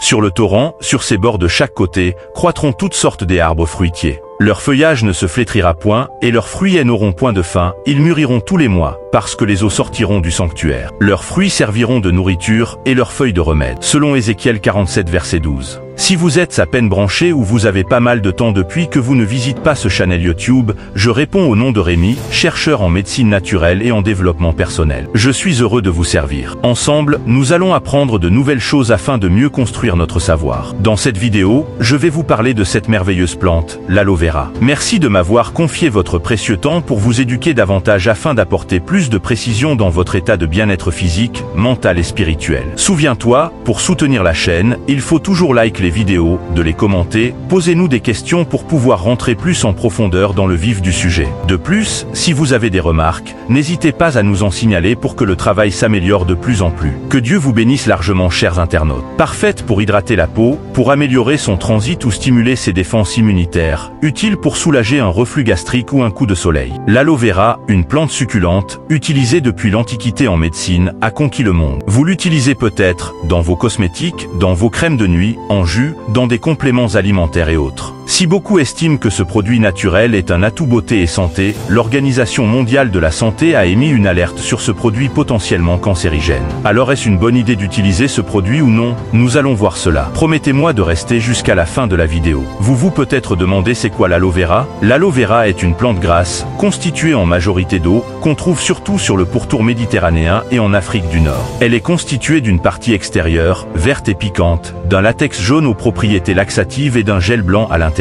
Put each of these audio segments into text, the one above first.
Sur le torrent, sur ses bords de chaque côté, croîtront toutes sortes d'arbres fruitiers. Leur feuillage ne se flétrira point, et leurs fruits n'auront point de fin, ils mûriront tous les mois, parce que les eaux sortiront du sanctuaire. Leurs fruits serviront de nourriture, et leurs feuilles de remède. Selon Ézéchiel 47 verset 12. Si vous êtes à peine branché ou vous avez pas mal de temps depuis que vous ne visitez pas ce channel YouTube, je réponds au nom de Rémi, chercheur en médecine naturelle et en développement personnel. Je suis heureux de vous servir. Ensemble, nous allons apprendre de nouvelles choses afin de mieux construire notre savoir. Dans cette vidéo, je vais vous parler de cette merveilleuse plante, l'aloe vera. Merci de m'avoir confié votre précieux temps pour vous éduquer davantage afin d'apporter plus de précision dans votre état de bien-être physique, mental et spirituel. Souviens-toi, pour soutenir la chaîne, il faut toujours liker les vidéos, de les commenter, posez-nous des questions pour pouvoir rentrer plus en profondeur dans le vif du sujet. De plus, si vous avez des remarques, n'hésitez pas à nous en signaler pour que le travail s'améliore de plus en plus. Que Dieu vous bénisse largement, chers internautes. Parfaite pour hydrater la peau, pour améliorer son transit ou stimuler ses défenses immunitaires, utile pour soulager un reflux gastrique ou un coup de soleil. L'aloe vera, une plante succulente, utilisée depuis l'Antiquité en médecine, a conquis le monde. Vous l'utilisez peut-être dans vos cosmétiques, dans vos crèmes de nuit, en jus, dans des compléments alimentaires et autres. Si beaucoup estiment que ce produit naturel est un atout beauté et santé, l'Organisation mondiale de la santé a émis une alerte sur ce produit potentiellement cancérigène. Alors est-ce une bonne idée d'utiliser ce produit ou non? Nous allons voir cela. Promettez-moi de rester jusqu'à la fin de la vidéo. Vous peut-être demandez c'est quoi l'aloe vera? L'aloe vera est une plante grasse, constituée en majorité d'eau, qu'on trouve surtout sur le pourtour méditerranéen et en Afrique du Nord. Elle est constituée d'une partie extérieure, verte et piquante, d'un latex jaune aux propriétés laxatives et d'un gel blanc à l'intérieur.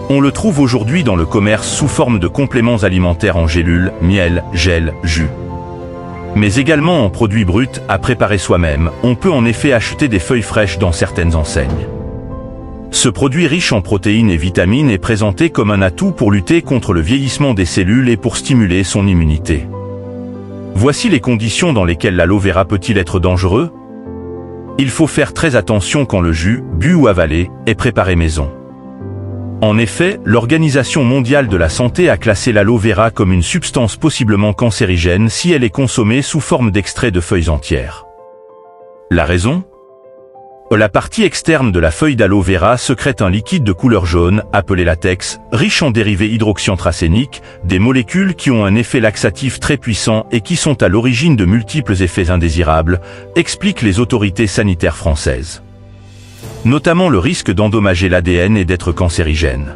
On le trouve aujourd'hui dans le commerce sous forme de compléments alimentaires en gélules, miel, gel, jus. Mais également en produits bruts à préparer soi-même, on peut en effet acheter des feuilles fraîches dans certaines enseignes. Ce produit riche en protéines et vitamines est présenté comme un atout pour lutter contre le vieillissement des cellules et pour stimuler son immunité. Voici les conditions dans lesquelles l'aloe vera peut-il être dangereux? Il faut faire très attention quand le jus, bu ou avalé, est préparé maison. En effet, l'Organisation mondiale de la santé a classé l'aloe vera comme une substance possiblement cancérigène si elle est consommée sous forme d'extrait de feuilles entières. La raison? La partie externe de la feuille d'aloe vera sécrète un liquide de couleur jaune, appelé latex, riche en dérivés hydroxyantracéniques, des molécules qui ont un effet laxatif très puissant et qui sont à l'origine de multiples effets indésirables, expliquent les autorités sanitaires françaises. Notamment le risque d'endommager l'ADN et d'être cancérigène.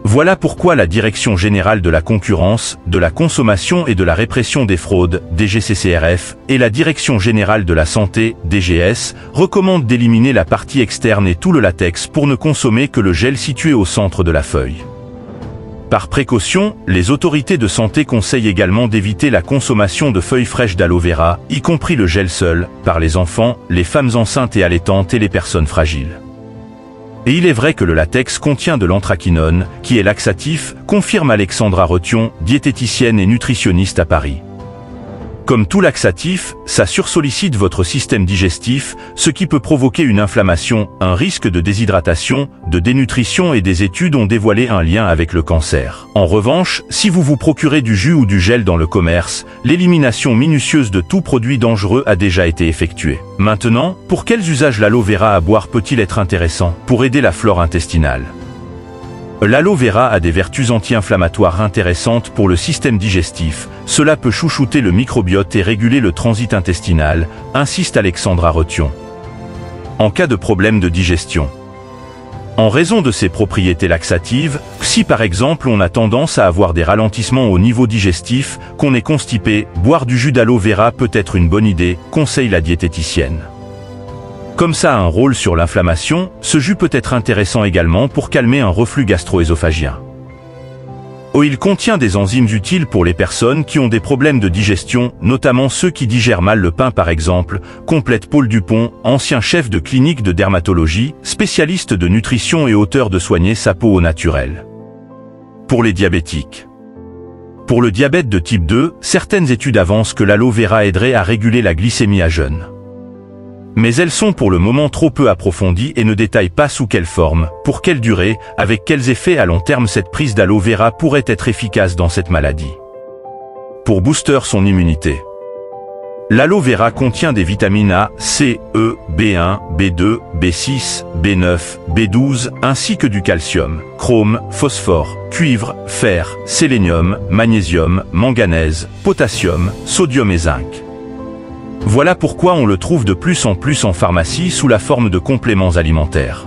Voilà pourquoi la Direction générale de la concurrence, de la consommation et de la répression des fraudes, DGCCRF, et la Direction générale de la santé, DGS, recommandent d'éliminer la partie externe et tout le latex pour ne consommer que le gel situé au centre de la feuille. Par précaution, les autorités de santé conseillent également d'éviter la consommation de feuilles fraîches d'aloe vera, y compris le gel seul, par les enfants, les femmes enceintes et allaitantes et les personnes fragiles. Et il est vrai que le latex contient de l'anthraquinone, qui est laxatif, confirme Alexandra Rethion, diététicienne et nutritionniste à Paris. Comme tout laxatif, ça sursollicite votre système digestif, ce qui peut provoquer une inflammation, un risque de déshydratation, de dénutrition et des études ont dévoilé un lien avec le cancer. En revanche, si vous vous procurez du jus ou du gel dans le commerce, l'élimination minutieuse de tout produit dangereux a déjà été effectuée. Maintenant, pour quels usages l'aloe vera à boire peut-il être intéressant? Pour aider la flore intestinale. L'aloe vera a des vertus anti-inflammatoires intéressantes pour le système digestif, cela peut chouchouter le microbiote et réguler le transit intestinal, insiste Alexandra Rethion. En cas de problème de digestion. En raison de ses propriétés laxatives, si par exemple on a tendance à avoir des ralentissements au niveau digestif, qu'on est constipé, boire du jus d'aloe vera peut être une bonne idée, conseille la diététicienne. Comme ça a un rôle sur l'inflammation, ce jus peut être intéressant également pour calmer un reflux gastro-œsophagien. Il contient des enzymes utiles pour les personnes qui ont des problèmes de digestion, notamment ceux qui digèrent mal le pain par exemple, complète Paul Dupont, ancien chef de clinique de dermatologie, spécialiste de nutrition et auteur de Soigner sa peau au naturel. Pour les diabétiques. Pour le diabète de type 2, certaines études avancent que l'aloe vera aiderait à réguler la glycémie à jeûne. Mais elles sont pour le moment trop peu approfondies et ne détaillent pas sous quelle forme, pour quelle durée, avec quels effets à long terme cette prise d'aloe vera pourrait être efficace dans cette maladie. Pour booster son immunité. L'aloe vera contient des vitamines A, C, E, B1, B2, B6, B9, B12, ainsi que du calcium, chrome, phosphore, cuivre, fer, sélénium, magnésium, manganèse, potassium, sodium et zinc. Voilà pourquoi on le trouve de plus en plus en pharmacie sous la forme de compléments alimentaires.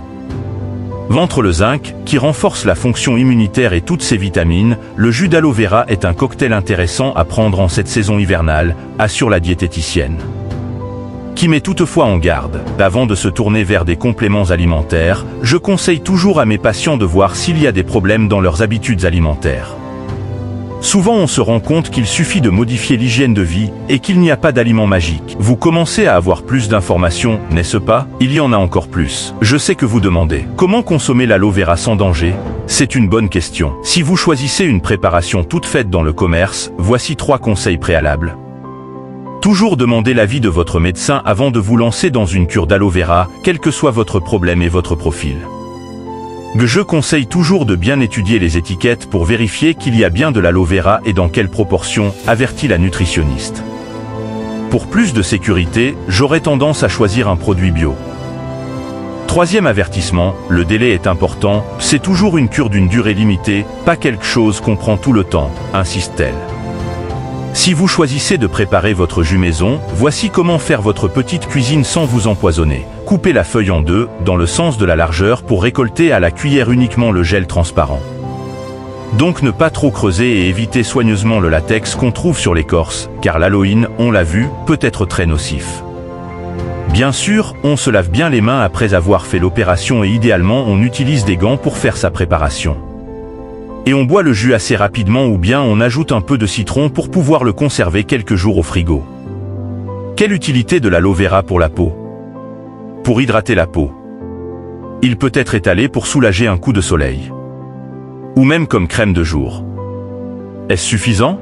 Outre le zinc, qui renforce la fonction immunitaire et toutes ses vitamines, le jus d'aloe vera est un cocktail intéressant à prendre en cette saison hivernale, assure la diététicienne. Qui met toutefois en garde, avant de se tourner vers des compléments alimentaires, je conseille toujours à mes patients de voir s'il y a des problèmes dans leurs habitudes alimentaires. Souvent on se rend compte qu'il suffit de modifier l'hygiène de vie et qu'il n'y a pas d'aliment magique. Vous commencez à avoir plus d'informations, n'est-ce pas? Il y en a encore plus. Je sais que vous demandez, comment consommer l'aloe vera sans danger? C'est une bonne question. Si vous choisissez une préparation toute faite dans le commerce, voici 3 conseils préalables. Toujours demandez l'avis de votre médecin avant de vous lancer dans une cure d'aloe vera, quel que soit votre problème et votre profil. Je conseille toujours de bien étudier les étiquettes pour vérifier qu'il y a bien de l'aloe vera et dans quelle proportion, avertit la nutritionniste. Pour plus de sécurité, j'aurais tendance à choisir un produit bio. 3e avertissement, le délai est important, c'est toujours une cure d'une durée limitée, pas quelque chose qu'on prend tout le temps, insiste-t-elle. Si vous choisissez de préparer votre jus maison, voici comment faire votre petite cuisine sans vous empoisonner. Coupez la feuille en 2, dans le sens de la largeur pour récolter à la cuillère uniquement le gel transparent. Donc ne pas trop creuser et éviter soigneusement le latex qu'on trouve sur l'écorce, car l'aloïne, on l'a vu, peut être très nocif. Bien sûr, on se lave bien les mains après avoir fait l'opération et idéalement on utilise des gants pour faire sa préparation. Et on boit le jus assez rapidement ou bien on ajoute un peu de citron pour pouvoir le conserver quelques jours au frigo. Quelle utilité de l'aloe vera pour la peau? Pour hydrater la peau. Il peut être étalé pour soulager un coup de soleil. Ou même comme crème de jour. Est-ce suffisant?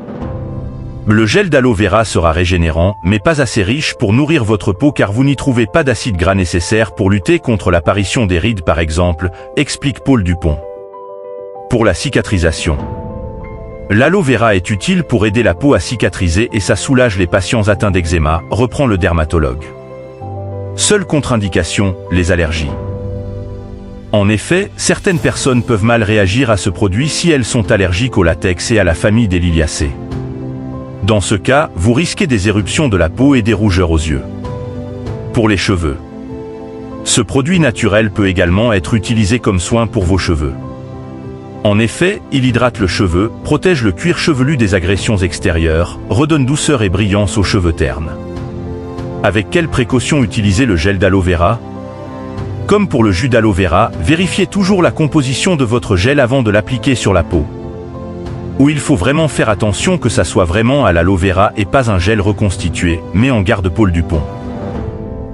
Le gel d'aloe vera sera régénérant, mais pas assez riche pour nourrir votre peau car vous n'y trouvez pas d'acide gras nécessaire pour lutter contre l'apparition des rides par exemple, explique Paul Dupont. Pour la cicatrisation. L'aloe vera est utile pour aider la peau à cicatriser et ça soulage les patients atteints d'eczéma, reprend le dermatologue. Seule contre-indication, les allergies. En effet, certaines personnes peuvent mal réagir à ce produit si elles sont allergiques au latex et à la famille des liliacées. Dans ce cas, vous risquez des éruptions de la peau et des rougeurs aux yeux. Pour les cheveux. Ce produit naturel peut également être utilisé comme soin pour vos cheveux. En effet, il hydrate le cheveu, protège le cuir chevelu des agressions extérieures, redonne douceur et brillance aux cheveux ternes. Avec quelles précautions utiliser le gel d'aloe vera? Comme pour le jus d'aloe vera, vérifiez toujours la composition de votre gel avant de l'appliquer sur la peau. Où il faut vraiment faire attention que ça soit vraiment à l'aloe vera et pas un gel reconstitué, met en garde Paul Dupont.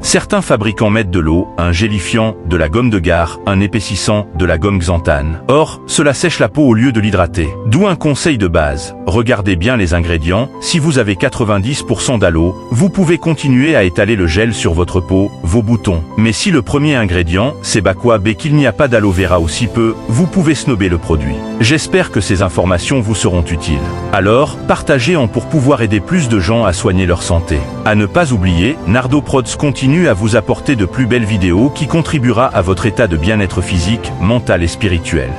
Certains fabricants mettent de l'eau, un gélifiant, de la gomme de gare, un épaississant, de la gomme xanthane. Or, cela sèche la peau au lieu de l'hydrater. D'où un conseil de base. Regardez bien les ingrédients. Si vous avez 90% d'aloe, vous pouvez continuer à étaler le gel sur votre peau, vos boutons. Mais si le premier ingrédient, c'est bacoab et qu'il n'y a pas d'aloe vera ou si peu, vous pouvez snober le produit. J'espère que ces informations vous seront utiles. Alors, partagez-en pour pouvoir aider plus de gens à soigner leur santé. À ne pas oublier, Nardo Prods continue à vous apporter de plus belles vidéos qui contribuera à votre état de bien-être physique, mental et spirituel.